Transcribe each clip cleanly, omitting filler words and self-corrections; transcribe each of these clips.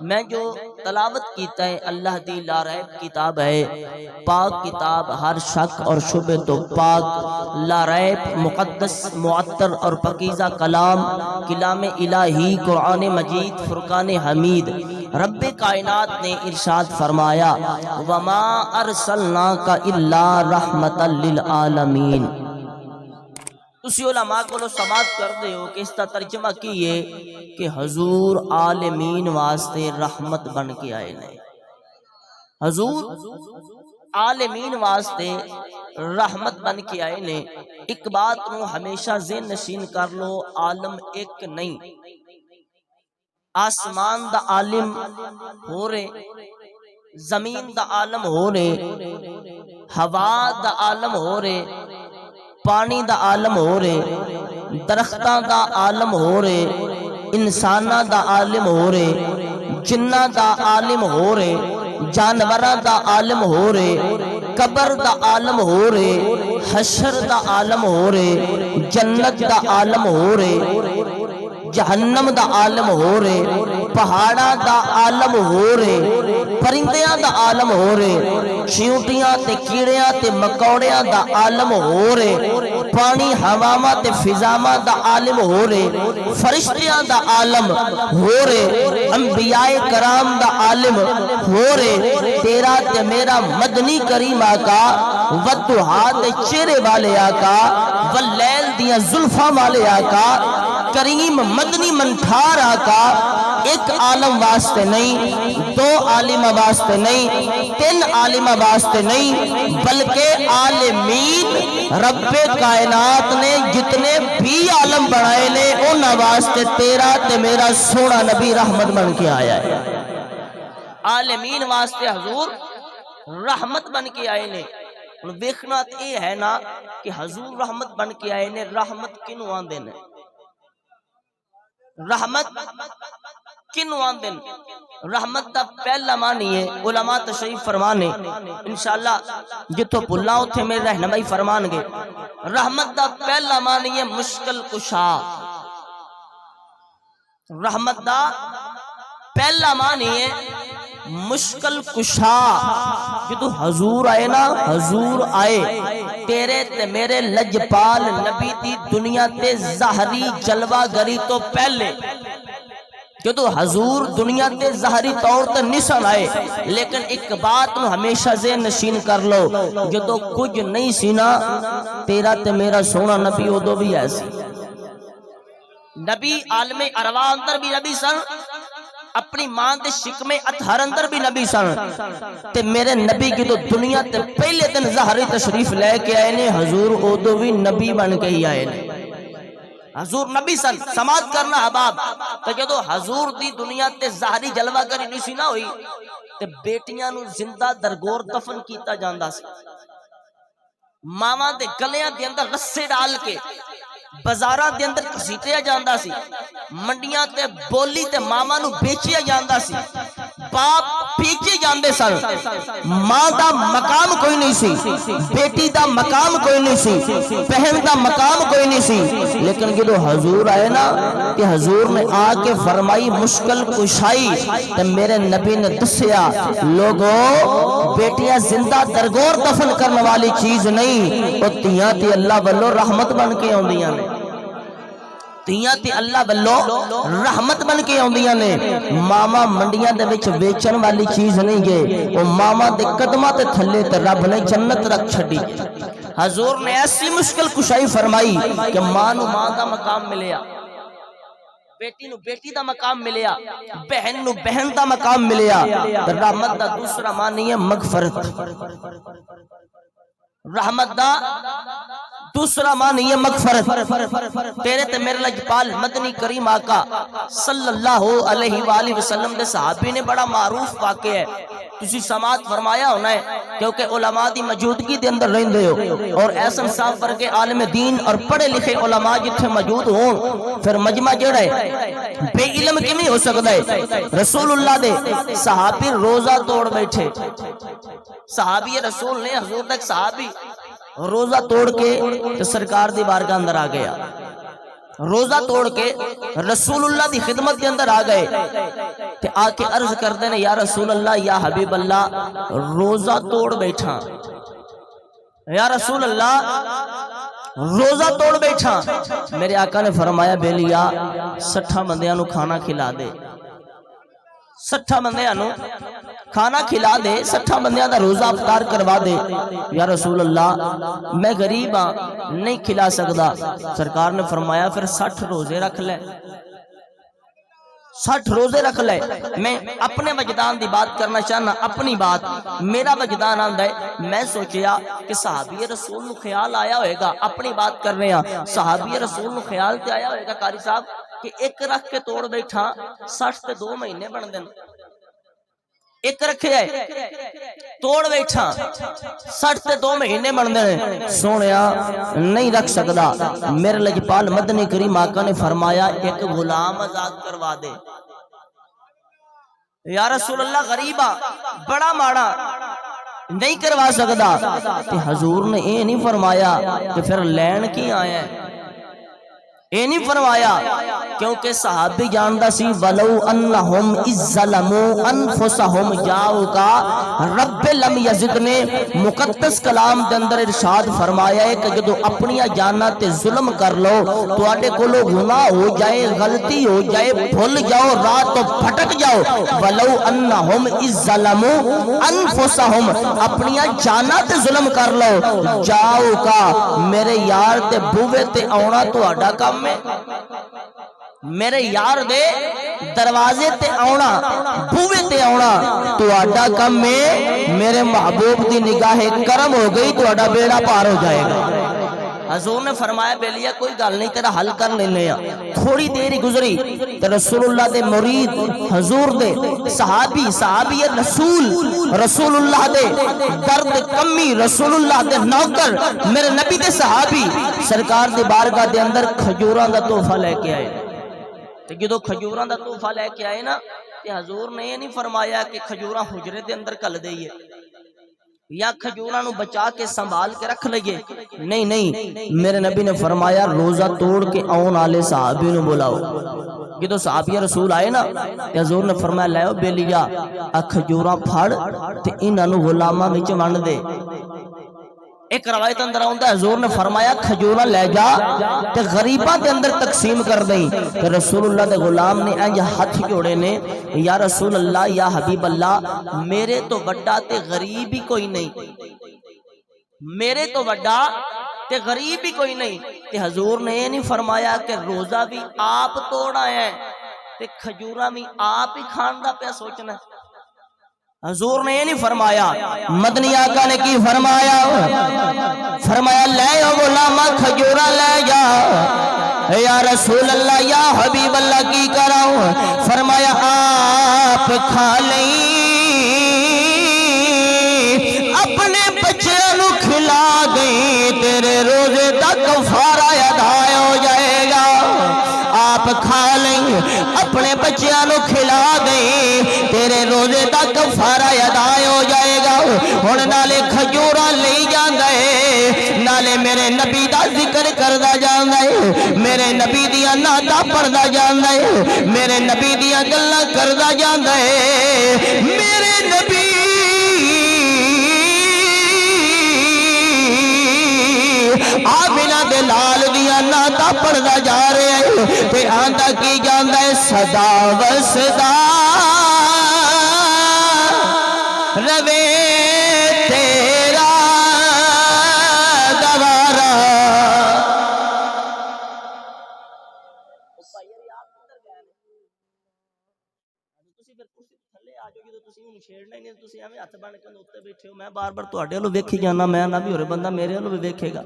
میں جو تلاوت کیتا ہے اللہ دی لا ریب کتاب ہے، پاک کتاب، ہر شک اور شبہ تو پاک، لا ریب، مقدس، معطر اور پاکیزہ کلام، کلام الہی، قرآن مجید، فرقان حمید۔ رب کائنات نے ارشاد فرمایا وما ارسلناک الا رحمتا للعالمین۔ تسی علماء کو سماعت کر دے ہو کہ اس کا ترجمہ کیے کہ حضور عالمین واسطے رحمت بن کے آئے نے، حضور عالمین واسطے رحمت بن کے آئے نے۔ ایک بات نو ہمیشہ ذہن نشین کر لو، عالم ایک نہیں، آسمان دا عالم ہو رہے، زمین دا عالم ہو رہے، ہوا دا عالم ہو رہے، پانی دا عالم ہو رہے، درختاں دا عالم ہو رہے، انساناں دا عالم ہو رہے، جنہ دا عالم ہو رہے، جانوراں دا عالم ہو رہے، قبر دا عالم ہو رہے، حشر دا عالم ہو رہے، جنت دا عالم ہو رہے، جہنم دا عالم ہو رہے، پہاڑاں دا عالم ہو رہے، پرندیاں دا عالم ہو رہے، چیونٹیاں تے کیڑیاں تے مکوڑیاں دا عالم ہو رہے، پانی ہواواں تے فضاواں دا عالم ہو رہے، فرشتیاں دا عالم ہو رہے، انبیاء کرام دا عالم ہو رہے، تیرا تے میرا مدنی کریم آقا، والضحا تے چہرے والے آقا، واللیل دیاں زلفاں والے آقا، کریم مدنی منٹھار آقا، ایک عالم واسطے نہیں، دو عالم واسطے نہیں، تین عالم واسطے نہیں، بلکہ عالمین رب کائنات نے جتنے بھی عالم بنائے لے ان واسطے تیرا تے میرا سونا نبی رحمت بن کے آیا ہے۔ عالمین واسطے حضور رحمت بن کے آئے نے۔ دیکھنا یہ ہے نا کہ حضور رحمت بن کے آئے نے، رحمت کنوں آندے نے؟ رحمت کنوں آندے نے؟ رحمت دا پہلا معنی ہے، علماء تشریف فرمانے انشاءاللہ جتوں بھلا اتھے میرے رہنمائی فرمان گے۔ رحمت دا پہلا معنی ہے مشکل کشا۔ رحمت دا پہلا معنی ہے مشکل کشا۔ جدو حضور آئے نا، حضور آئے تیرے تے میرے لجپال نبی دی دنیا تے ظاہری جلوہ گری تو پہلے، جدو حضور دنیا تے ظاہری طور تے نسل آئے، لیکن ایک بات نو ہمیشہ ذہن نشین کر لو، جدو کچھ نہیں سینا تیرا تے میرا سونا نبی ادو بھی ایسی نبی، عالم ارواح اندر بھی نبی سن، اپنی ماں دے شکم اطہر اندر بھی نبی سن، تے میرے نبی کی تو دنیا تے پہلے دن ظاہری تشریف لے کے آئے نے، حضور ادو بھی نبی بن کے ہی آئے نے، حضور نبی سن۔ سماعت کرنا حباب، تو جدو حضور دی دنیا تے ظاہری جلوہ کری نہیں سی نہ ہوئی تے بیٹیاں نو زندہ درگور دفن کیتا جاندا سی، ماواں دے گلیاں دے اندر رسے ڈال کے بازاراں دے اندر گھسیٹیا جاندا سی، منڈیاں تے بولی تے ماما نو بیچیا جاندا سی، باپ بیچے جاندے سن، ماں دا مقام کوئی نہیں سی، بیٹی دا مقام کوئی نہیں سی، بہن دا مقام کوئی نہیں سی، لیکن جدو حضور آئے نا کہ حضور نے آ کے فرمائی مشکل کشائی، تے میرے نبی نے دسیا لوگو بیٹیاں زندہ درگور دفن کرنے والی چیز نہیں، وہ تیاں تے اللہ والو رحمت بن کے آندیاں نے، تیاں تے اللہ والو رحمت بن کے آندیاں نے۔ ماما منڈیاں دے وچ بیچن والی چیز نہیں گے، وہ ماما دے قدمہ تے تھلے تے رب نے جنت رکھ چھڑی۔ حضور نے ایسی مشکل کشائی فرمائی کہ ماں نو ماں دا مقام ملیا، بیٹی نو بیٹی دا مقام ملیا، بہن نو بہن دا مقام ملیا۔ رحمت دا دوسرا معنی ہے مغفرت۔ رحمت دا دوسرا معنی ہے مغفرت۔ تیرے تے میرے لجپال مدنی کریم آقا صلی اللہ علیہ وآلہ وسلم دے صحابی نے بڑا معروف واقع ہے، تسی سماعت فرمایا ہونا ہے، کیونکہ علماء دی موجودگی دے اندر رہندے ہو، اور احسن صاحب ورگے عالم دین اور پڑھے لکھے علماء جتھے موجود ہون پھر مجمع جڑا ہے بے علم کیویں ہو سکدا ہے؟ رسول اللہ دے صحابی روزہ توڑ بیٹھے، صحابی رسول نے، حضور تک صحابی روزہ توڑ کے سرکار دی بارگاہ اندر آ گیا، روزہ توڑ کے رسول اللہ دی خدمت کے اندر آ گئے، تے آ کے عرض کردے نے یا رسول اللہ یا حبیب اللہ روزہ توڑ بیٹھا، یا رسول اللہ روزہ توڑ بیٹھا۔ میرے آقا نے فرمایا بیلیا 60 بندیاں نو کھانا کھلا دے، 60 بندیاں نو کھانا کھلا دے، 60 بندیاں دا روزہ افطار کروا دے۔ یا رسول اللہ میں غریب ہاں نہیں کھلا سکدا۔ سرکار نے فرمایا پھر 60 روزے رکھ لے، 60 روزے رکھ لے۔ میں اپنے وجدان دی بات کرنا چاہنا، اپنی بات، میرا وجدان آندا ہے، میں سوچیا کہ صحابی رسول نو خیال آیا ہوئے گا، اپنی بات کر رہے ہیں، صحابی رسول نو خیال تے آیا ہوئے گا قاری صاحب کہ ایک رکھ کے توڑ بیٹھا 60 تے 2 مہینے بن دن، ایک رکھے ہے توڑ بیٹھا 60 تے 2 مہینے بن دن، سونیا نہیں رکھ سکدا۔ میرے لجپال مدنی کریم آقا نے فرمایا ایک غلام آزاد کروا دے۔ یا رسول اللہ غریبہ بڑا ماڑا نہیں کروا سکدا، تے حضور نے اے نہیں فرمایا کہ پھر لین کی آیا ہے، اے نہیں فرمایا، کیونکہ صحابی جاندہ سی وَلَوْ أَنَّهُمْ إِذْ ظَلَمُوا أَنفُسَهُمْ جَاؤُكَ رب لم یزد نے مقدس کلام دے اندر ارشاد فرمایا ہے کہ جدو اپنی جانہ تے ظلم کر لو تو آٹے کو لو گناہ ہو جائے، غلطی ہو جائے، بھول جاؤ، رات تو پھٹک جاؤ، وَلَوْ أَنَّهُمْ إِذْ ظَلَمُوا أَنفُسَهُمْ اپنی جانہ تے ظلم کر لو جاؤ کا میرے یار تے بوے تے آونا تو آڈا کام میں، میرے یار دے دروازے تے آونا بوے تے آونا تو آڈا کم میں، میرے محبوب دی نگاہ کرم ہو گئی تو آڈا بیڑا پار ہو جائے گا۔ حضور نے فرمایا بیلیا کوئی گل نہیں تیرا حل کر لینے ہیں۔ تھوڑی دیر گزری تو رسول اللہ دے مرید حضور دے صحابی رسول اللہ دے درد کمی رسول اللہ دے نوکر میرے نبی دے صحابی سرکار دے بارگاہ دے اندر کھجوراں دا تحفہ لے کے آئے۔ تو جدو کھجوراں دا تحفہ لے کے آئے نا کہ حضور نے یہ نہیں فرمایا کہ کھجوراں حجرے دے اندر کل دئیے یا کھجوراں نو بچا کے سنبھال کے رکھ لئیے، نہیں، میرے نبی نے فرمایا روزہ توڑ کے آن آلے صحابی نو بلاؤ۔ جدو صحابی رسول آئے نا حضور نے فرمایا لائیو بیلیا کھجوراں پھاڑ تے انہاں نو غلاماں وچ ونڈ دے۔ ایک روایت اندر آؤں ہے حضور نے فرمایا کھجوراں لے جا تے غریباں دے اندر تقسیم کر دیں۔ کہ رسول اللہ دے غلام نے انج ہاتھ جوڑے نے یا رسول اللہ یا حبیب اللہ میرے تو بڑا تے غریب ہی کوئی نہیں، میرے تو بڑا تے غریب ہی کوئی نہیں۔ تے حضور نے یہ نہیں فرمایا کہ روزہ بھی آپ توڑا ہے تے کھجوراں بھی آپ ہی کھان دا پہ سوچنا ہے۔ حضور نے یہ نہیں فرمایا، مدنی آقا نے کی فرمایا لے او غلامہ کھجورا لے جا۔ یا رسول اللہ یا حبیب اللہ کی کراؤں، فرمایا آپ کھا لیں اپنے بچوں نو کھلا دیں تیرے روزے دا کفارہ ادا ہو جائے گا۔ آپ کھا لیں اپنے بچوں نو کھلا دیں تیرے روزے دا کفارہ ادا ہو جائے گا۔ ہن نالے کھجورا لے جاندا ہے نالے میرے نبی دا ذکر کردا جاندا ہے، میرے نبی دیاں نعتاں پڑھدا جاندا ہے، میرے نبی دیاں گلاں کردا جاندا ہے، میرے نبی آمینہ دے لال دیاں نعتاں پڑھدا جا رہے ہیں تے آندا کی جاندا ہے صدا وصدا روے تیرا دوارا۔ میں بار بار تواڈے والوں ویکھی جانا، میں نہ بھی ہور بندہ میرے والوں بھی ویکھے گا،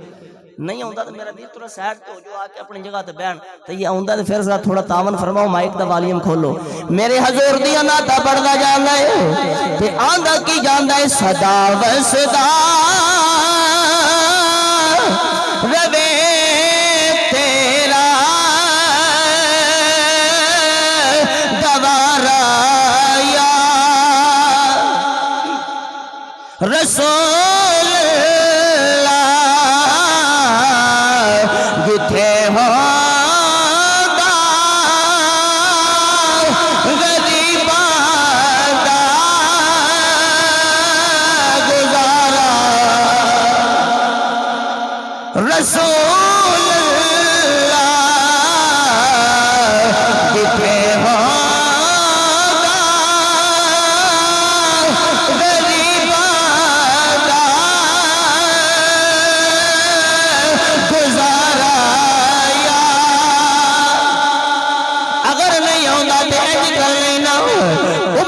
نہیں آؤندا تو میرا دل تھوڑا سائڈ تو ہو جو آ کے اپنی جگہ تے بیٹھ، تے یہ آؤندا تے پھر ذرا تھوڑا تعاون فرماؤ، مائک دا والیوم کھولو۔ میرے حضور دی نعتاں پڑھدا جاندا ہے تے آندا کی جاندا ہے صدا وصدا روے تیرا دوارا یا رسول اللہ جتھے ہوندا غریباں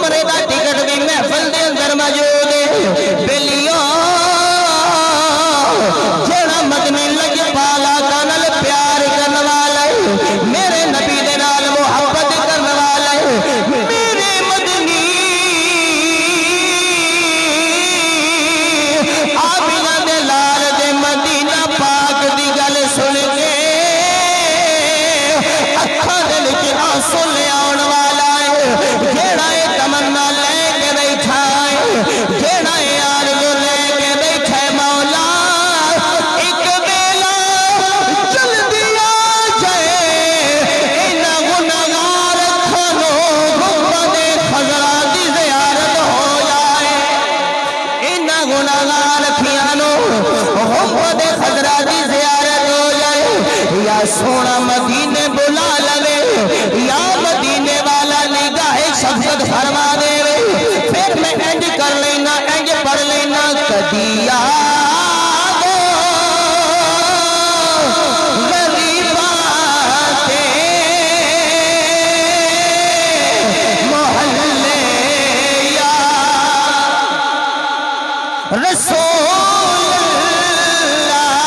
عمرے دا ٹکٹ بھی محفل دے اندر موجود ہے بیلیو جڑا مدنی لگ پالا کانل پیار کرنے والا ہے میرے نبی دے نال محبت کرنے والا ہے میرے مدنی آمینہ دے لال دے مدینہ پاک دی گل سن کے اکھاں دے وچ آنسو لے آن والا ہے جیڑا اے تمنا لے کے بیٹھا ہے جیڑا اے آرزو لے کے بیٹھا ہے مولا ایک بیلا جلدی آ جائے انہاں گناہگار کھانو گنبد خضرا دی زیارت ہو جائے انہاں گناہگار کھانو گنبد خضرا دی زیارت ہو جائے یا سونا مدینے بلا لے یا مدینے والا نگاہ شفقت فرما دے پھر میں انج کر لینا انج پڑھ لینا کدی آگو غریباں تے محلے یا رسول اللہ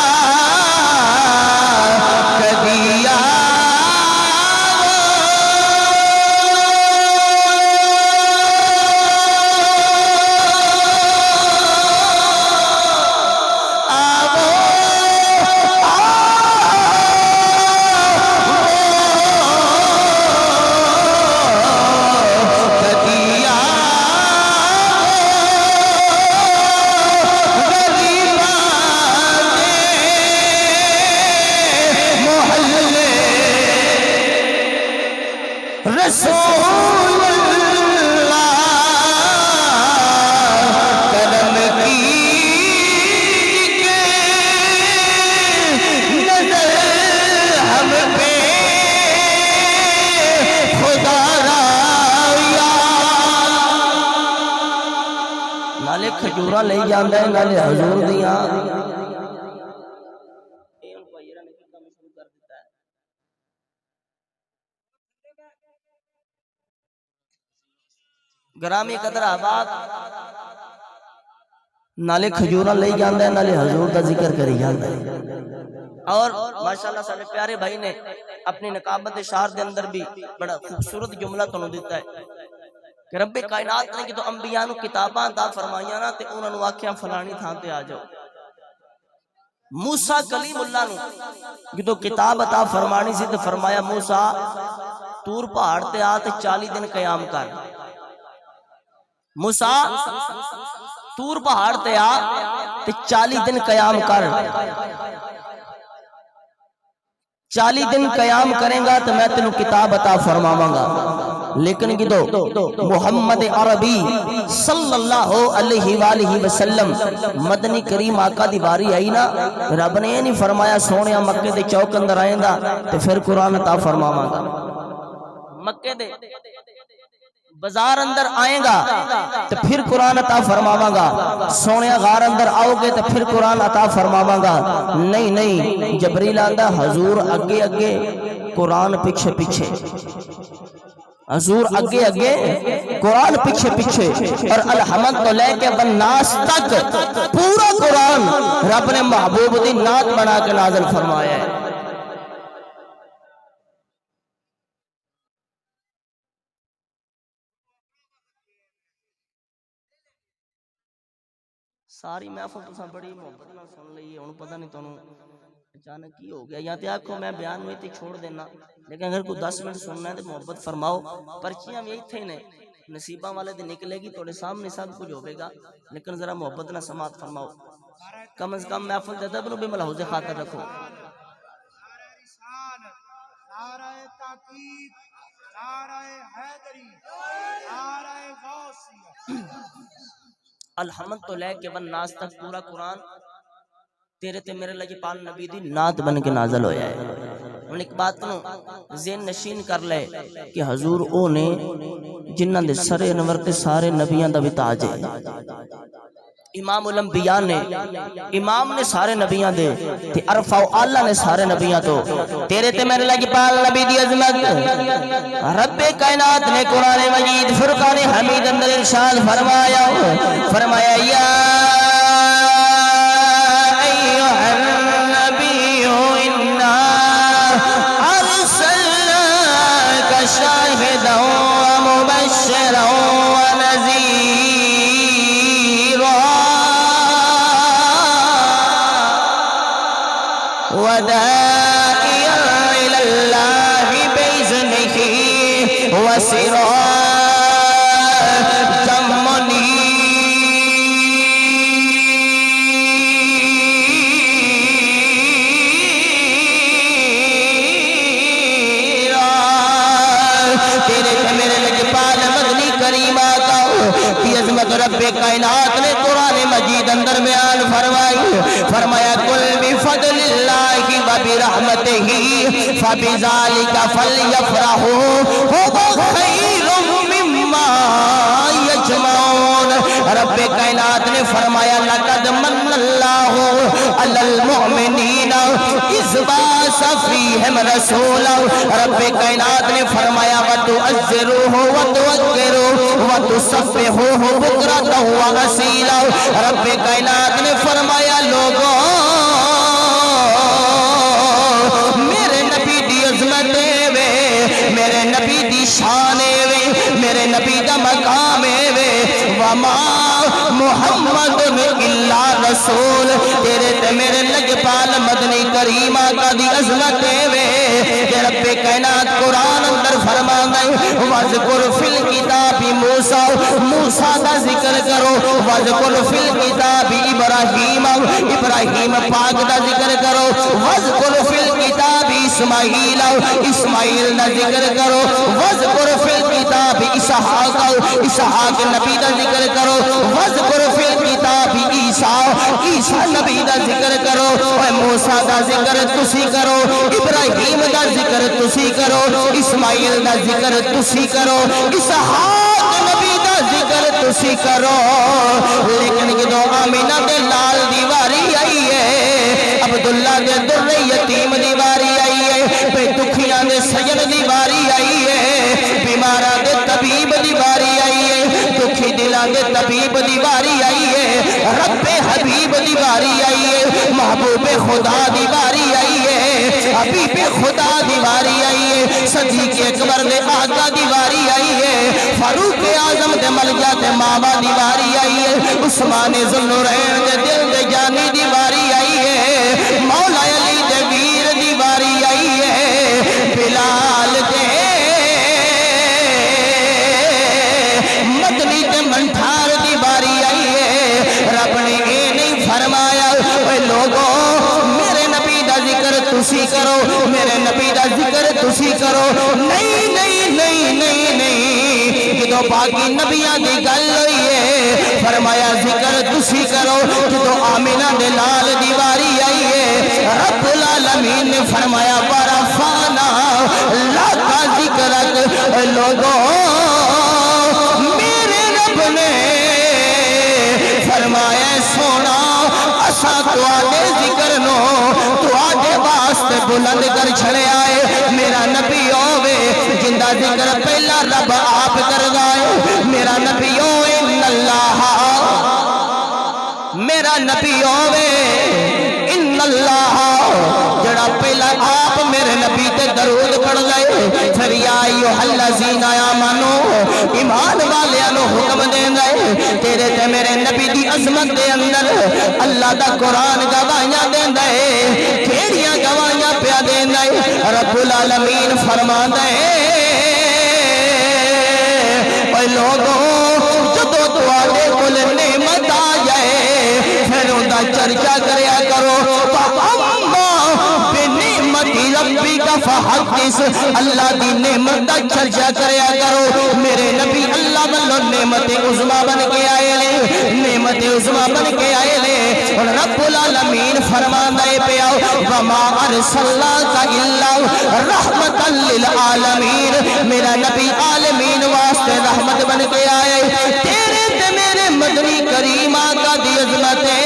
کدی رسول اللہ کرم کی نظر ہم پہ خدا را نالے کھجورا لے جاندے نالے حضور دیاں گرامی قدر آباد نالے کھجورا لے جاندے ہیں نالے حضور دا ذکر کری جاندے ہیں اور ماشاءاللہ سارے پیارے بھائی نے اپنی نقابت شہر دے اندر بھی بڑا خوبصورت جملہ تنوں دیتا ہے کہ رب کائنات نے کہ تو انبیاء نو کتاباں عطا فرمائیاں نا تے انہاں نو آکھیاں فلانی تھاں تے آ جاؤ موسیٰ کلیم اللہ نو کہ تو کتاب عطا فرمانی سی تے فرمایا موسیٰ تور پہاڑ تے آ تے 40 دن قیام کر موسیٰ تور پہاڑ تے آ تے 40 دن قیام کر 40 دن قیام کریں گا تو میں تینوں کتاب عطا فرماواں گا لیکن کی تو محمد عربی صلی اللہ علیہ وآلہ وسلم مدنی کریم آقا دی باری آئی نا رب نے یہ نہیں فرمایا سونیا مکے دے چوک اندر آئیں گا تو پھر قرآن عطا فرماواں گا مکے دے بازار اندر آئیں گا تو پھر قرآن عطا فرماواں گا سونیا غار اندر آؤ گے تو پھر قرآن عطا فرماواں گا نہیں نہیں جبریل آندا حضور اگے اگے قرآن پیچھے پیچھے حضور اگے اگے قرآن پیچھے پیچھے اور الحمد تو لے کے والناس تک پورا قرآن رب نے محبوب دی نعت بنا کے نازل فرمایا ہے ساری محفل تو بڑی محبت نہ سن لئی ہے پتہ نہیں تانوں اچانک کی ہو گیا یا تے آکھو میں بیان میں تے چھوڑ دینا لیکن اگر کوئی 10 منٹ سننا ہے تو محبت فرماؤ پرچیاں بھی ایتھے نے نصیباں والے دن نکلے گی تھوڑے سامنے سب کچھ ہوے گا لیکن ذرا محبت نہ سماعت فرماؤ کم از کم محفل دے ادب نو بھی ملحوظ خاطر رکھو نعرہ تحقیق نعرہ حیدری نعرہ غوثیہ الحمد تو لے کے والناس تک پورا قرآن تیرے تے میرے لگے پال نبی دی نعت بن کے نازل ہویا ہے ان ایک بات نو ذہن نشین کر لے کہ حضور او نے جنہاں دے سر انور تے سارے نبیاں دا بھی تاج ہے امام الانبیاء نے امام نے سارے نبیاں دے تے عرفہ و اللہ نے سارے نبیاں تو تیرے تے میرے لگی پال نبی دی عظمت رب کائنات نے قرآن مجید فرقان حمید اندر ارشاد فرمایا یا ایھا النبی انا ارسلناک شاہدا ومبشرا ونذیرا وداعیا الی اللہ بإذنہ وسراجا منیرا۔ تیرے سے میرے لجپال مدنی کریمہ کا کی عظمت رب کائنات نے قرآن مجید اندر بیان فرمائی، فرمایا قل بفضل اللہ وبرحمتہ فبذلک فلیفرحوا ھو خیر مما یجمعون۔ رب کائنات نے فرمایا لقد من اللہ علی المؤمنین اذ بعث فیہم رسولا۔ رب کائنات نے فرمایا وتعزروہ وتوقروہ وتسبحوہ بکرۃ واصیلا۔ رب کائنات نے فرمایا لوگوں میرے نبی دی عظمت وے، میرے نبی دی شان وے، میرے نبی دا مقام وے، وما محمد الا رسول۔ تیرے تے میرے لجپال مدنی کریمہ کا دی عظمت وے کہ رب کائنات قرآن اندر فرماندا ہے وذکر فی الکتاب موسیٰ، موسیٰ دا ذکر کرو، وذکر فی الکتاب ابراہیم، ابراہیم پاک دا ذکر کرو، وذکر فی الکتاب اسماعیل، اسماعیل دا ذکر کرو، وذکر فی الکتاب اسحاق، اسحاق نبی دا ذکر کرو، وذکر فی الکتاب عیسیٰ، عیسیٰ نبی دا ذکر کرو، موسیٰ دا ذکر تسی کرو، ابراہیم دا ذکر تسی کرو، اسماعیل دا ذکر تسی کرو، اسحاق نبی دا ذکر تسی کرو۔ لیکن جدو آمینہ دے لال دیواری آئی ہے، عبداللہ دے در یتیم دیواری آئی ہے، بے دکھیاں دے سجن دیواری آئی ہے، بیمارہ دے طبیب دیواری آئی ہے، دکھی دلان دے طبیب دیواری آئی ہے، رب حبیب دیواری آئی ہے، محبوب خدا دیواری آئی ہے، حبیب خدا دیواری آئی ہے، صدیق اکبر دے آقا دیواری آئی ہے، فاروق اعظم دے ملجا دے ماما دیواری آئی ہے، عثمان ذوالنورین دے دل دے جانی دیواری آئی ہے، مولا علی دے ویر دیواری آئی ہے، بلال دے مدنی دے منٹھار دیواری آئی ہے۔ رب نے اے نہیں فرمایا اے لوگوں میرے نبی دا ذکر تسی کرو، میرے نبی دا ذکر تسی کرو، نہیں نہیں نہیں نہیں نہیں، جدو باقی نبیاں دی گل ہوئی ہے فرمایا ذکر تسی کرو، جدو آمینہ دے لال دیواری آئی ہے رب العالمین نے فرمایا ورفعنا لک ذکرک۔ لوگوں میرے رب نے فرمایا سونا اسا تو آدھے ذکر نو تو آدھے واسطے بلند کر چھڑے آئے۔ میرا نبی ہوئے جندہ ذکر پہلا رب آپ کر گائے، میرا نبی ہوئے ان اللہ، میرا نبی ہوئے ان اللہ، جڑا پہلا آپ میرے نبی تے درود پڑھ گئے، پھر یا ایھا الذین آمنو ایمان والیاں حکم دیں گئے، تیرے تے میرے نبی دی عظمت دے اندر اللہ دا قرآن گواہیاں دیں گئے، کیڑیاں گواہیاں پیا دیں گئے، رب العالمین فرماندا ہے اے لوگوں جدو تواڈے کول نعمت آ جائے پھر اوندا چرچا کریا کرو، ربی کا فحدث، اللہ دی نعمت دا چرچا کریا کرو۔ میرے نبی اللہ والو نعمت عظما بن کے آئے لے، نعمت عظما بن کے آئے لے، اور رب العالمین فرماندا ہے پیا وما ارسلناک الا رحمتا للعالمین، میرا نبی عالمین واسطے رحمت بن کے آئے۔ تیرے تے میرے مدنی کریمہ کا دی عظمت ہے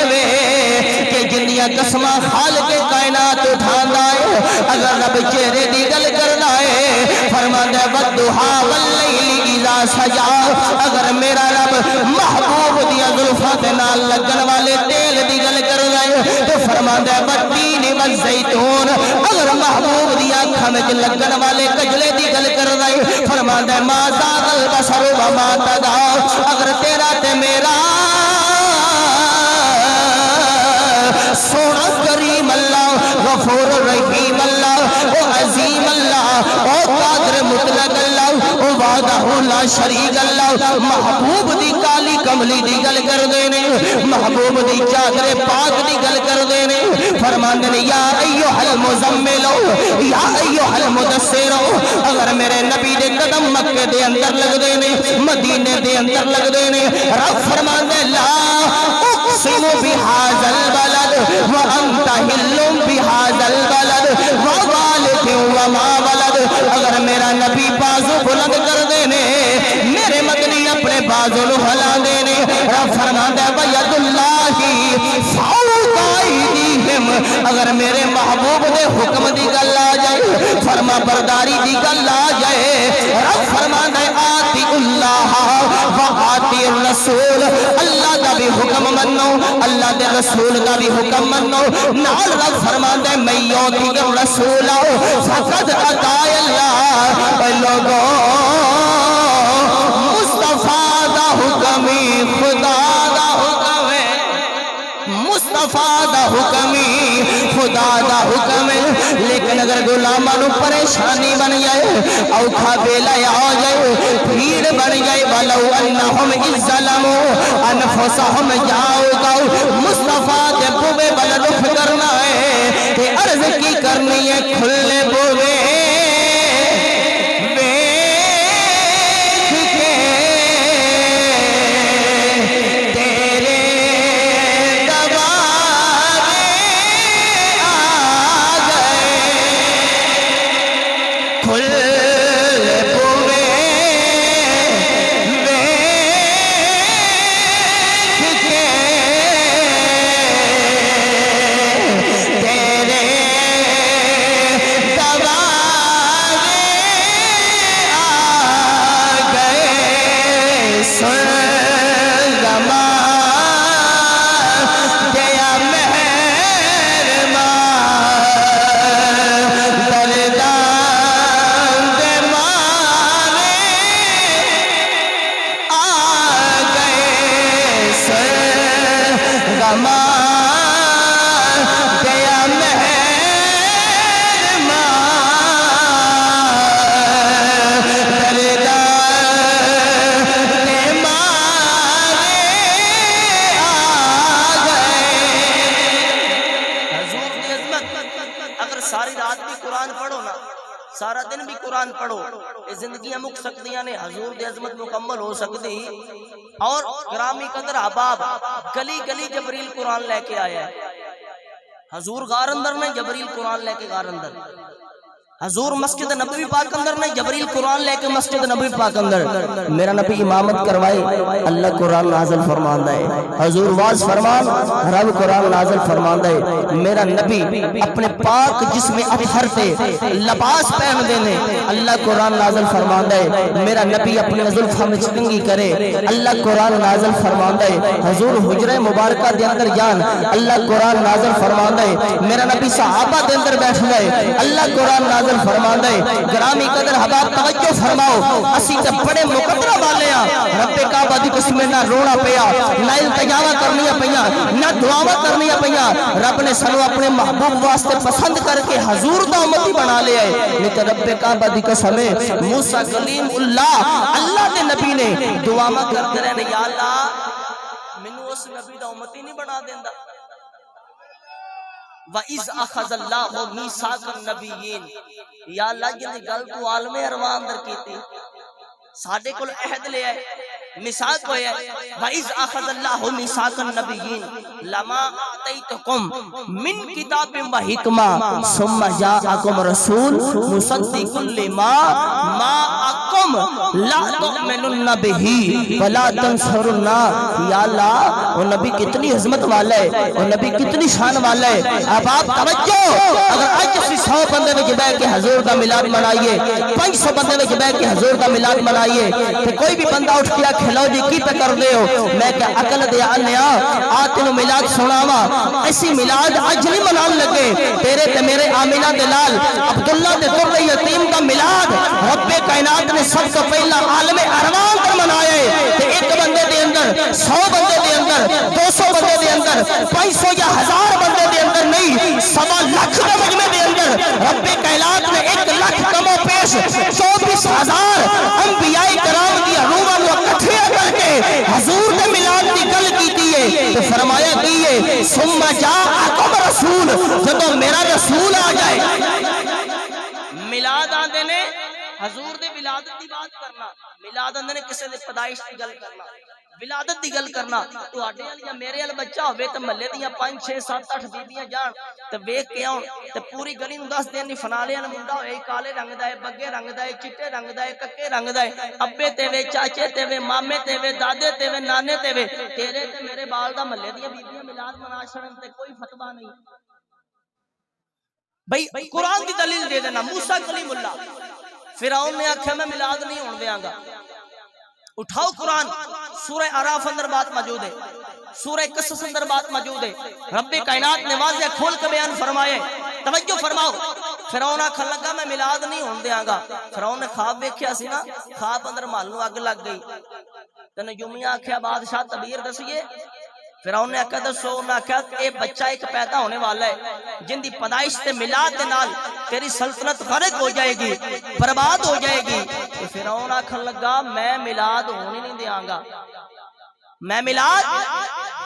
کہ جنیاں قسمہ خالق کائنات اٹھاندا ہے، اگر رب چہرے دی گل کرنا ہے فرماندا ہے والضحیٰ واللیل اذا سجا، اگر میرا نال لگن والے تیل دی گل کردا ہے تے فرماندا ہے والتین والزیتون اگر محبوب دی اکھاں وچ لگن والے کجلے دی گل کردا ہے فرماندا ہے ما زاغ البصر وما طغى اگر تیرا تے میرا سونا کریم اللہ غفور رحیم اللہ او عظیم اللہ او قادر مطلق اللہ او وحدہ لا شریک اللہ محبوب دی کالی کملی دی گل کر دینے محبوب دی چادر پاک دی گل کر دینے فرماندے نے یا ایوہ المزمل یا ایوہ المدثر اگر میرے نبی دے قدم مکہ دے اندر لگ دینے مدینے دے اندر لگ دینے رب فرماندے لا اقسم بهذا البلد وانت حل بهذا البلد ووالد وما ولد اگر میرا نبی بازو بلند کر دینے میرے مدنی اپنے بازو ہلا دینے رب فرماتا ہے وید اللہ فوق ایدیہم اگر میرے محبوب دے حکم دی گل آ جائے فرما برداری دی گل آ جائے رب فرماتا ہے آتی اللہ و آتی الرسول اللہ دا بھی حکم منو اللہ دے رسول دا بھی حکم منو نال رب فرماتا ہے میں یوتی الرسول فقد اطاع اللہ اے لوگوں مصطفیٰ دا حکمی خدا دا حکم ہے مصطفیٰ دا حکمی خدا دا حکم ہے لیکن اگر غلامانو پریشانی بن جائے اوکھا بیلا آ جائے بھیڑ بن جائے ولو انہم اذ ظلموا انفسہم جاؤ گاؤ مصطفیٰ دے بوبے بل رخ کرنا ہے کہ عرض کی کرنی ہے کھلے بوبے سارا دن بھی قرآن پڑھو یہ زندگیاں مک سکتیاں نے حضور دی عظمت مکمل ہو سکتی اور گرامی قدر احباب گلی گلی جبریل قرآن لے کے آیا ہے حضور غار اندر نے جبریل قرآن لے کے غار اندر حضور مسجد نبوی پاک اندر نے جبریل قرآن لے کے مسجد نبوی پاک اندر میرا نبی امامت کروائے اللہ قرآن نازل فرماندہ ہے حضور واز فرمان رب قرآن نازل فرماندہ ہے میرا نبی اپنے پاک جسم اطہر تے لباس پہن دینے اللہ قرآن نازل فرماندہ ہے میرا نبی اپنے زلفہ میں چکنگی کرے اللہ قرآن نازل فرماندہ ہے حضور حجرہ مبارکہ دے اندر جان اللہ قرآن نازل فرماندہ ہے میرا نبی صحابہ دے اندر بیٹھ گئے اللہ قرآن نازل فرماندہ ہے گرامی قدر حباب توجہ فرماؤ اسی جب بڑے مقدرہ والے ہیں رب کعبہ دی قسم میں نہ رونا پیا نہ التجاوہ کرنیا پیا نہ دعاوہ کرنیا پیا رب نے سنو اپنے محبوب واسطے پسند کر کے حضور دا امتی بنا لے آئے لیکن رب کعبہ دی قسم ہے موسیٰ کلیم اللہ دے نبی نے دعاوہ کرتے رہنے یا اللہ منو اس نبی دا امتی نہیں بنا دیندہ وَإِذْ أَخَذَ اللَّهُ مِيثَاقَ النَّبِيِّينَ یا اللہ جنہی گل تو عالم ارواح اندر کی تھی ساڑھے کل عہد لے آئے میثاق ہوئے وَإِذْ أَخَذَ اللَّهُ مِيثَاقَ النَّبِيِّينَ لَمَا آتیتکم من کتاب و حکمہ ثم جاءکم رسول مصدق لما معکم لا تؤمنن بہ ولا تنصرن. یا اللہ وہ نبی کتنی عظمت والا ہے، وہ نبی کتنی شان والا ہے. اب آپ توجہ، اگر اج اسی 100 بندے وچ بیٹھ کے حضور دا میلاد منائیے، 500 بندے وچ بیٹھ کے حضور دا میلاد منائیے تے کوئی بھی بندہ اٹھ کے آکھے لو جی کی پہ کر دے ہو، میں کہ عقل دے آنیا آ تینوں میلاد سناوا. ایسی میلاد اج نہیں منان لگے، تیرے تے میرے آمینہ دے لال عبداللہ دے در یتیم دا میلاد رب کائنات نے سب سے پہلا عالم ارواح پر منایا ہے. تے ایک بندے دے اندر 100 بندے دے اندر 200 بندے دے اندر 500 یا 1000 بندے دے اندر نہیں، 1.25 لاکھ دے مجمع دے اندر رب کائنات نے 1 لاکھ کم و پیش 24,000 انبیاء کرام دی روحاں نو اکٹھے کر کے حضور دے میلاد دی گل کیتی ہے. تو فرمایا کی ہے ثم جاءکم رسول، جدوں میرا رسول آ جائے. میلاد آندے نے حضور دے ولادت دی بات کرنا، میلاد آندے نے کسے دے پیدائش دی گل کرنا، ولادت دی گل کرنا. تواڈے وال یا میرے وال بچہ ہوے تے محلے دیاں 5 6 7 8 بیبییاں جان تے ویکھ کے آن تے پوری گلی نوں دس دین فلانے والا منڈا ہوئے کالے رنگ دا ہے، بگے رنگ دا ہے، چٹے رنگ دا ہے، ککے رنگ دا ہے، ابے تے وے، چاچے تے وے، مامے تے وے، دادے تے وے، نانے تے وے. تیرے تے میرے بال دا محلے دیاں بیبییاں میلاد منا چھڑن تے کوئی فتوا نہیں. بھئی قرآن دی دلیل دے دینا. موسیٰ کلیم اللہ، فرعون نے آکھیا میں میلاد نہیں ہون دیاں گا. اٹھاؤ قرآن، سورہ اعراف اندر بات موجود ہے، سورہ قصص اندر بات موجود ہے. رب کائنات نے واضح کھول کے بیان فرمائے. توجہ فرماؤ. فرعون آکھن لگا میں میلاد نہیں ہون دیاں گا. فرعون نے خواب ویکھیا سی نا، خواب اندر مال نو اگ لگ گئی. تے نجومی آکھیا بادشاہ تعبیر دسیے. فرعون نے آکھا دسو. انہاں آکھیا اے بچہ ایک پیدا ہونے والا ہے جن دی پیدائش تے میلاد دے نال تیری سلطنت غرق ہو جائے گی، برباد ہو جائے گی. فرعون آکھن لگا میں میلاد ہون ہی نہیں دیاں گا، میں میلاد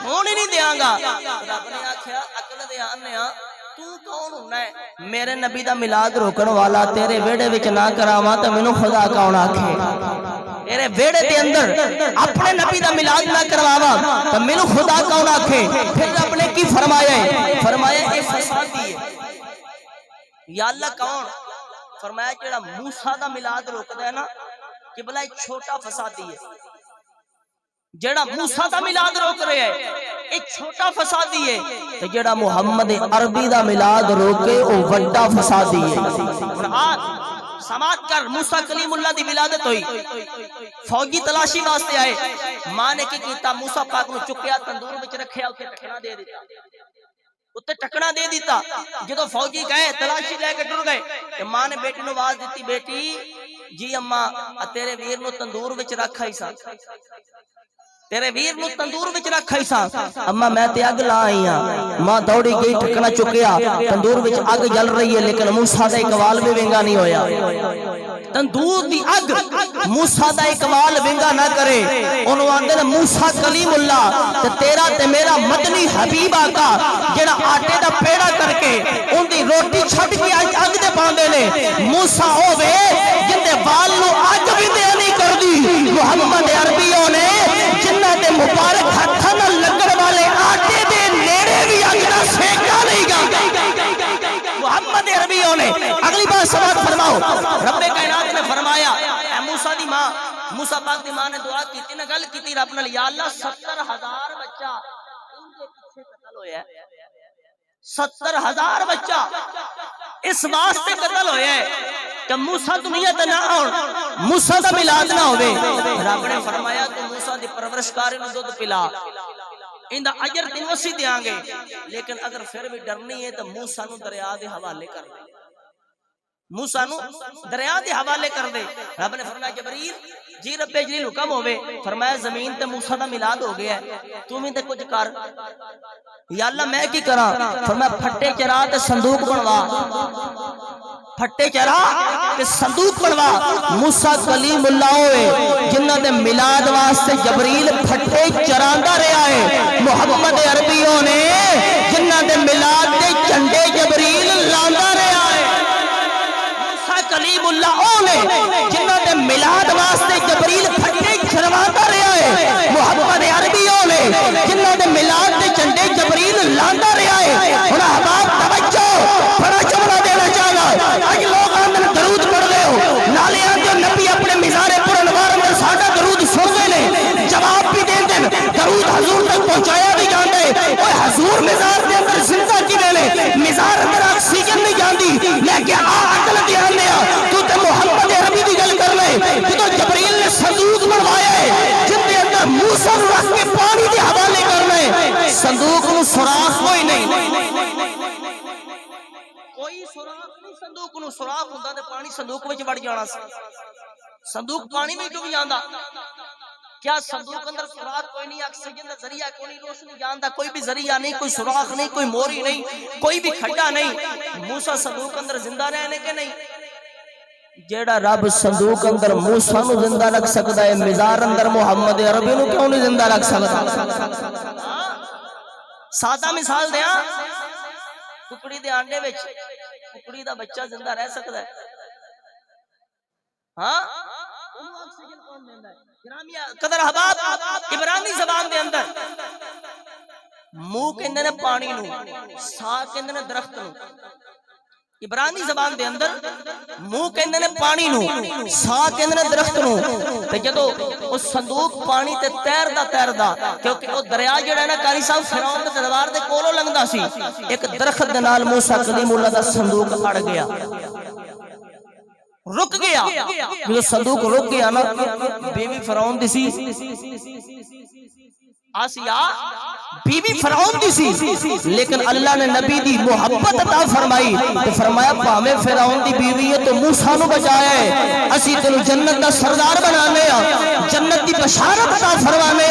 ہون ہی نہیں دیاں گا. رب نے آکھیا عقل دے آنیا تو کون ہونا ہے؟ میرے نبی دا میلاد روکن والا تیرے ویڑے وچ نہ کراواں تے مینوں خدا کون آکھے؟ تیرے ویڑے دے اندر اپنے نبی دا میلاد نہ کرواواں تے مینوں خدا کون آکھے؟ پھر رب نے کی فرمایا ہے؟ فرمایا اے فسادی ہے. یا اللہ کون؟ فرمایا جڑا موسیٰ دا میلاد روکدا ہے نا کہ بلا ایک چھوٹا فسادی ہے. جڑا موسیٰ دا میلاد روک رہے ہے ایک چھوٹا فسادی ہے، تے جڑا محمد عربی دا میلاد روکے او بڑا فسادی ہے. سماعت کر. موسیٰ کلیم اللہ دی ولادت ہوئی، فوجی تلاشی واسطے آئے. ماں نے کی کیتا؟ موسیٰ پاک نو چکیا، تندور وچ رکھیا، اوتے ٹکنا دے دیتا، اتے ٹکنا دے دیتا. جدو فوجی گئے تلاشی لے کے ٹر گئے تے ماں نے بیٹی نو آواز دیتی بیٹی جی اماں تیرے ویر نو تندور وچ رکھا ہی سا، تیرے ویر نو تندور وچ رکھا ہی سا. اما میں تے اگ لا آئی ہاں. ماں دوڑی گئی، ٹھکنا چکیا، تندور وچ اگ جل رہی ہے لیکن موسیٰ دا اقوال بھی ونگا نہیں ہویا. تندور دی اگ موسیٰ دا اقوال ونگا نہ کرے. انہوں آندے نے موسیٰ کلیم اللہ تے تیرا تے میرا مدنی حبیب آقا جڑا آٹے دا پیڑا کر کے ان دی روٹی چھٹ کے اگ دے پاندے نے. موسیٰ ہووے جن دے بال نو اگ بھی دے نہیں کر دی. محمد عربیوں نے جنہ دے مبارک ہتھاں نال لگن والے آٹے دے نیڑے بھی اگ دا سینکا نہیں گا. محمد عربیوں نے اگلی بات سماعت فرماؤ. رب کائنات نے فرمایا اے موسیٰ دی ماں، موسیٰ پاک دی ماں نے دعا کیتی نہ گل کیتی رب نال، یا اللہ 70,000 بچہ ان دے پیچھے قتل ہویا ہے. 70,000 بچہ اس واسطے قتل ہویا ہے کہ موسیٰ دنیا تے نہ آن، موسیٰ دا میلاد نہ ہوئے. رب نے فرمایا تو موسیٰ دی پرورشکاری نو دودھ پلا، اندہ اجر تینوں اسی دیاں گے، لیکن اگر پھر بھی ڈرنی ہے تو موسیٰ نو دریا دے حوالے کر دے، موسیٰ نو دریا دے حوالے کر دے. رب نے فرمایا جبریل جی رب جلیل حکم ہوئے. فرمایا زمین تے موسیٰ دا میلاد ہو گیا ہے، تو میں تے کچھ کر. یا اللہ میں کی کراں؟ فرمایا پھٹے چرا تے صندوق بنوا، پھٹے چرا تے صندوق بنوا. موسیٰ کلیم اللہ ہوئے جنہ دے میلاد واسطے جبریل پھٹے چراندا رہا ہے. محمد عربیوں نے جنہ دے میلاد دے جھنڈے جبریل لاندا رہا ہے. موسیٰ کلیم اللہ نے جنہ دے میلاد واسطے جبریل پھٹے چراندا رہا ہے. محمد عربیوں نے جنہ دے میلاد دے جھنڈے جبریل لاندا جسم رکھ کے پانی دے حوالے کرنا ہے صندوق نو سوراخ کوئی نہیں کوئی سوراخ نہیں صندوق نو سوراخ ہوندا تے پانی صندوق وچ وڑ جانا سی صندوق پانی میں ڈوب جاندا کیا صندوق اندر سوراخ کوئی نہیں آکسیجن دا ذریعہ کوئی نہیں روشنی جاندا کوئی بھی ذریعہ نہیں کوئی سوراخ نہیں کوئی موری نہیں کوئی بھی کھڈا نہیں موسیٰ صندوق اندر زندہ رہنے کے نہیں جیڑا رب صندوق اندر موسیٰ نو زندہ رکھ سکتا ہے مزار اندر محمد عربی نو کیوں نہیں زندہ رکھ سکتا سادہ مثال دیاں ککڑی دے آنڈے وچ ککڑی دا بچہ زندہ رہ سکتا ہے ہاں انہوں آکسیجن کون دیندہ ہے قدر حباب عبرانی زبان دے اندر منہ کہندے نے پانی نو سا کہندے نے درخت نو عبرانی زبان دے اندر منہ کہندے نے پانی نو سا کہندے نے درخت نو تے جدو اس صندوق پانی تے تیردا کیونکہ وہ دریا جڑا ہے نا قاری صاحب فرعون دے دربار دے کولوں لنگدا سی ایک درخت دے نال موسیٰ کلیم اللہ دا صندوق اڑ گیا رک گیا جو صندوق رک گیا نا بیوی فرعون دی سی آسیہ بیوی فرعون دی سی لیکن اللہ نے نبی دی محبت عطا فرمائی تو فرمایا پاہمیں فرعون دی بیوی ہے تو موسیٰ نو بچائے اسی تنو جنت دا سردار بنانے جنت دی بشارت عطا فرمانے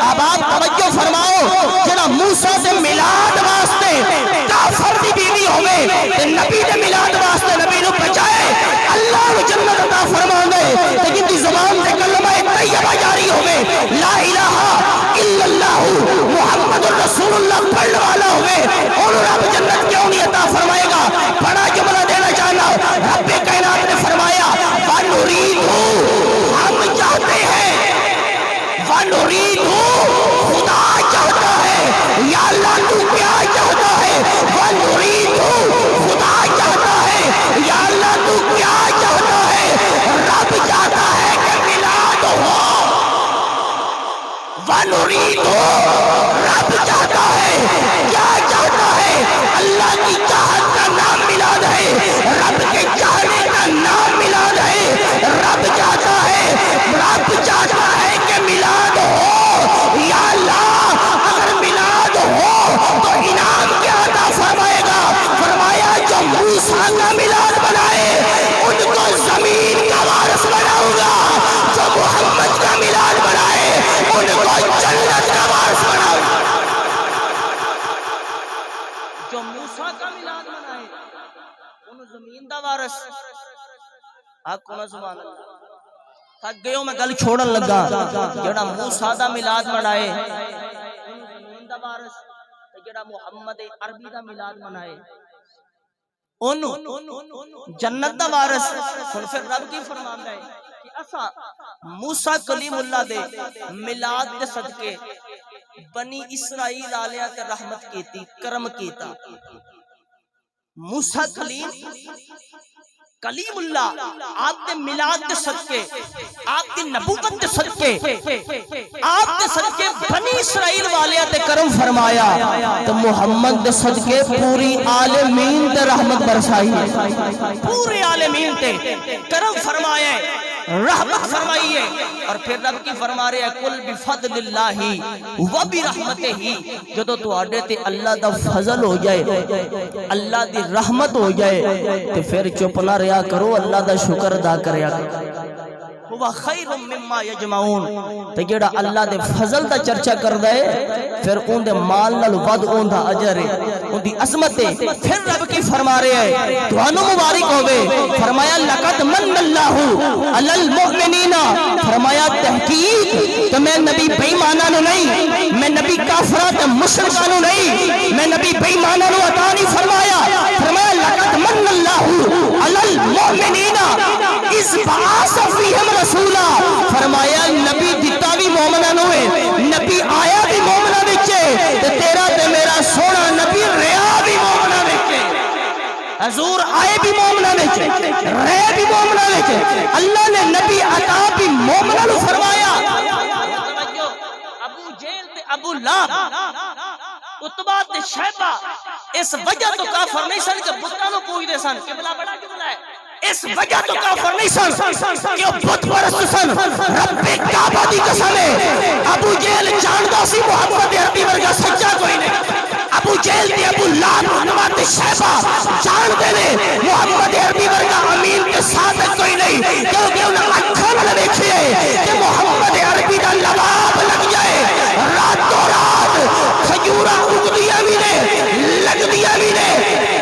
اب آپ توجہ فرماؤ جنا موسیٰ سے میلاد واسطے کافر دی بیوی ہوئے تو نبی دے میلاد واسطے نبی نو بچائے اللہ نے جنت عطا فرمانے لیکن دی زبان دے کلمہ طیبہ جاری ہوئے لا الہ الا اللہ محمد رسول اللہ پڑھنے والا ہوئے اور رب جنت کیوں نہیں عطا فرمائے گا بڑا جملہ دینا چاہنا رب کائنات نے فرمایا وَنُرِيدُ ہم چاہتے ہیں وَنُرِيدُ خدا چاہتا ہے یا اللہ تو کیا چاہتا ہے وَنُرِيدُ خدا چاہتا ہے یا اللہ تو کیا چاہتا ہے رب چاہتا ہے کہ میلاد ہو وَنُرِيدُ رب چاہتا ہے کیا چاہتا ہے اللہ کی چاہت کا نام میلاد ہے رب کے چاہنے کا نام میلاد ہے رب چاہتا ہے کہ میلاد ہو یا اللہ اگر میلاد ہو تو انعام کیا عطا فرمائے گا فرمایا جو موسیٰ کا میلاد بنائے ان کو زمین کا وارث بناؤں گا جو محمد کا میلاد بنائے ان کو جنت کا وارث بناؤں گا جو موسیٰ کا میلاد بنائے ان زمین دا وارث آپ کو نہ زبان اللہ تھک گئے ہو میں گل چھوڑن لگا جڑا موسیٰ دا میلاد منائے زمین دا وارث جڑا محمد عربی دا میلاد منائے انہوں جنت دا وارث پھر رب کی فرماندا ہے کہ اسا موسیٰ کلیم اللہ دے میلاد دے صدقے بنی اسرائیل آلیہ تے رحمت کیتی کرم کیتا موسیٰ کلیم اللہ آپ دے میلاد دے صدقے آپ دی نبوت دے صدقے آپ دے صدقے بنی اسرائیل والے تے کرم فرمایا تو محمد دے صدقے پوری عالمین تے رحمت برسائی پورے عالمین تے کرم فرمایا رحمت فرمائیے اور پھر رب کی فرما رہے ہیں کل بفضل اللہ و برحمتہ جدو تو آڈے تے اللہ دا فضل ہو جائے اللہ دی رحمت ہو جائے تو پھر چپ نہ رہا کرو اللہ دا شکر ادا کریا کرو ہوا خیر مما یجمعون تے جڑا اللہ دے فضل دا چرچا کر دے پھر ان دے مال نال ود اون دا اجر ہے ان دی عظمت ہے پھر رب کی فرما رہے ہیں تانوں مبارک ہوے فرمایا لقد من اللہ علی المؤمنین فرمایا تحقیق کہ میں نبی بے ایماناں نو نہیں میں نبی کافراں تے مشرکاں نو نہیں میں نبی بے ایماناں نو عطا نہیں فرمایا فرمایا لقد من اللہ علی المؤمنین اس بعث فیہم رسولہ فرمایا نبی دیتا بھی مومنہ نوے نبی آیا بھی مومنہ بچے تیرا تے میرا سونا نبی ریا بھی مومنہ بچے حضور آئے بھی مومنہ بچے رہ بھی مومنہ بچے اللہ نے نبی عطا بھی مومنہ نو فرمایا ابو جیل تے ابو لاب اتبات تے شہبہ اس وجہ تو کافر نہیں سن کہ بتانوں پوچھ دے سن قبلہ بڑا قبلہ ہے اس وجہ تو کافر نہیں سن کہ وہ بت پرست سن. رب کعبہ دی قسم ہے ابو جہل جاندا سی محمد عربی ورگا سچا کوئی نہیں. ابو جہل تے ابو لہب عتبہ تے شیبہ جاندے نے محمد عربی ورگا امین تے صادق کوئی نہیں, کیونکہ انہاں اکھاں نال ویکھیا ہے کہ محمد عربی دا لباب لگ جائے راتوں رات کھجوراں اگدیاں بھی نے لگدیاں بھی نے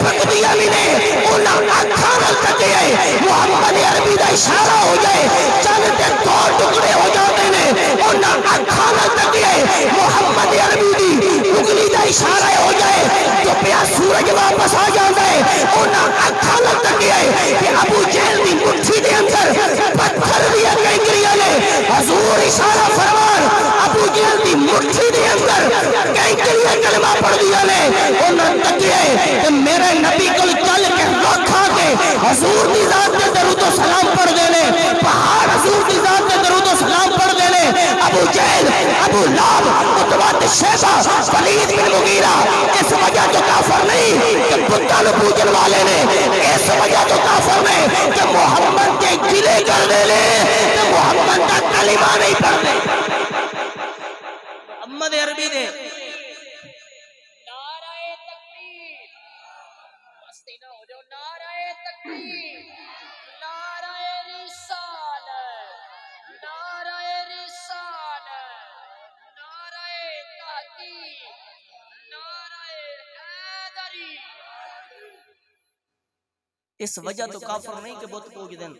پکدیاں بھی نے. انہاں اکھاں نال تکیا محمد عربی دا اشارہ ہو جائے چند تے دو ٹکڑے ہو جاتے نے. انہاں اکھاں نال تکیا محمد عربی دی اگلی دا اشارہ ہو جائے تو پیا سورج واپس آ جاتا ہے. انہاں اکھاں نال تکیا کہ ابو جہل دی مٹھی دے اندر پتھر دیا کینکریاں نے. حضور اشارہ فرمان ابو جہل دی مٹھی دے اندر کینکریاں کلمہ پڑھ دیا نے. انہاں تکیا کہ میرے نبی کل چل کے رکھا کے حضور دی ذات تے درود و سلام پڑھ دینے, پہاڑ حضور دی ذات تے درود و سلام پڑھ دینے. ابو جہل ابو لہب عتبہ تے شیبہ ولید بن مغیرہ اس وجہ تو کافر نہیں کہ بتاں نوں پوجن والے نے, اس وجہ تو کافر نہیں کہ محمد کے گلے کر دے لے کہ محمد کا کلمہ نہیں پڑھ دے. محمد عربی دے اس وجہ تو کافر نہیں کہ بت پوج دین,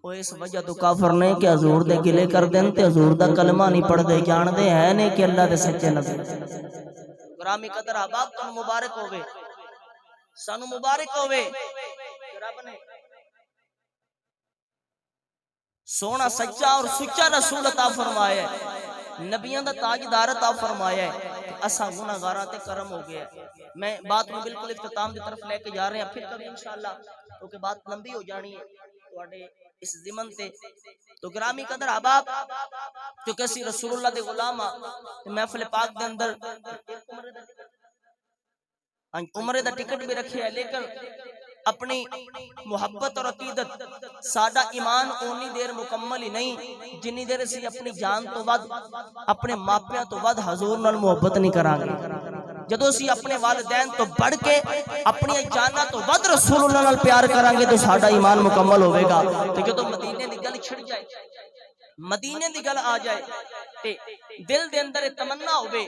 او اس وجہ تو کافر نہیں کہ حضور دے گلے کر دین تے حضور دا کلمہ نہیں پڑھ دے. جان دے ہیں نے کہ اللہ دے سچے نبی. گرامی قدر احباب تم مبارک ہوئے, سانو مبارک ہوئے کہ رب نے سونا سچا اور سچا رسول عطا فرمایا ہے, نبیوں دا تاجدار عطا فرمایا ہے. اساں گناہگاراں تے کرم ہو گیا ہے. میں بات کو بالکل اختتام دی طرف لے کے جا رہے ہیں, پھر کبھی انشاءاللہ کیونکہ بات لمبی ہو جانی ہے تواڈے اس ضمن تے. تو گرامی قدر احباب کیونکہ اسی رسول اللہ دے غلام ہاں, محفل پاک دے اندر عمرے دا ٹکٹ بھی رکھے ہے, لیکن اپنی محبت اور عقیدت سادہ ایمان اونی دیر مکمل ہی نہیں جنی دیر اسی اپنی جان تو ود اپنے ماپیاں تو ود حضور نال محبت نہیں کران گے. جدو اسی اپنے والدین تو بڑھ کے اپنی جانا تو ود رسول اللہ نال پیار کران گے تو سادہ ایمان مکمل ہوئے گا. تو جدو مدینے دی گل چھڑ جائے, مدینے دی گل آ جائے تے دل دے اندر تمنا ہوئے,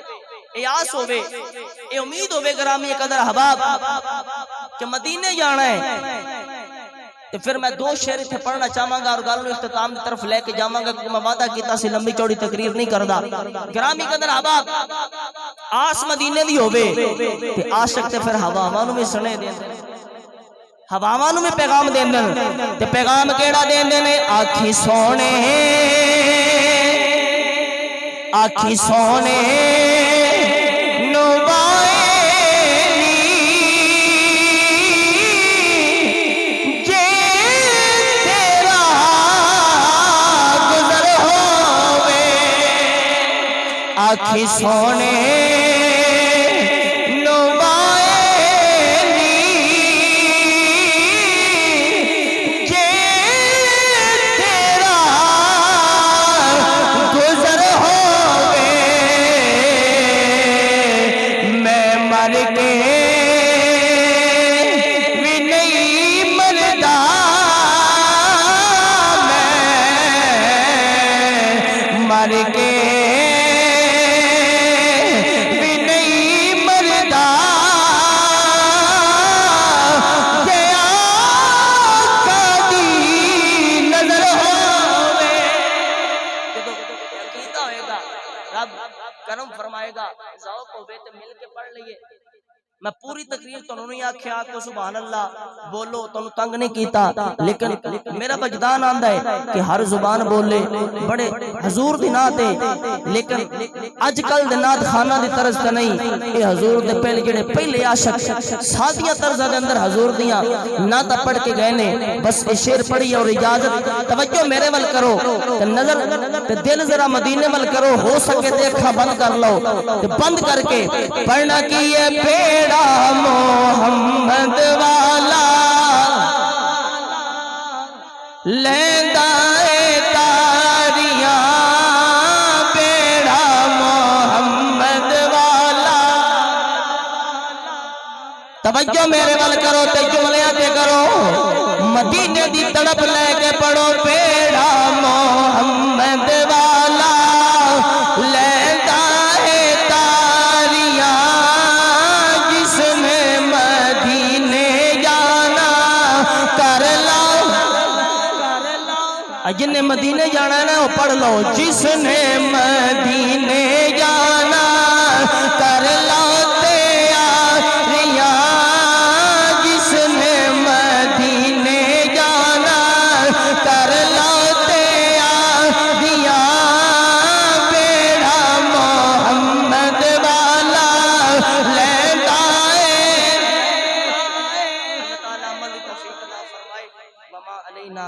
ایاس ہوئے, اے امید ہوئے گرامی قدر احباب کہ مدینے جانا ہے, تو پھر میں دو شعر اتنے پڑھنا چاہاں گا اور گالوں اختتام کی طرف لے کے جاواں گا کیونکہ میں وعدہ کیتا سی لمبی چوڑی تقریر نہیں کردا. گرامی قدر احباب آس مدینے دی ہووے تے عاشق تے پھر ہواواں نوں بھی سنے دے, ہواواں نوں بھی پیغام دیندے تے پیغام کیڑا دیندے نے, آکھی سونے آکھی سونے آکھی سونے نوائنی جے تیرا گزر ہوئے میں مر کے بھی نہیں مردا, میں مر کے کرم فرمائے گا. ذوق ہوے تے مل کے پڑھ لئیے. میں پوری تقریر تو نہیں آکھیا کہ سبحان اللہ بولو تو تنگ نہیں کیتا, لیکن میرا وجدان آندا ہے کہ ہر زبان بولے بڑے حضور دی نعت ہے, لیکن اج کل دے نعت خانہ دی طرز تے نہیں. اے حضور دے پہلے جڑے پہلے عاشق سادیاں طرز دے اندر حضور دیاں نعت پڑھ کے گئے نے. بس اے شعر پڑھی اور اجازت توجہ میرے ول کرو تے نظر تے دل ذرا مدینے ول کرو, ہو سکے تے اکھاں بند کر لو تے بند کر کے پڑھنا کی ہے پیڑا محمد والا لیندا اے تاریاں بیڑا محمد والا. توجہ میرے وال کرو تے جملیاں تے کرو. مدینے دی تڑپ لے کے پڑھو بیڑا محمد والا لیندا اے تاریاں جس نے مدینے جانا کر لو. جن نے مدینے جانا ہے نا وہ پڑھ لو. جس نے مدینے جانا کر لو تیاریاں. جس نے مدینے جانا کر لو تیاریاں. بیڑا محمد والا لیندا اے. اللہ تعالیٰ عمل کی توفیق عطا فرمائے. وما علینا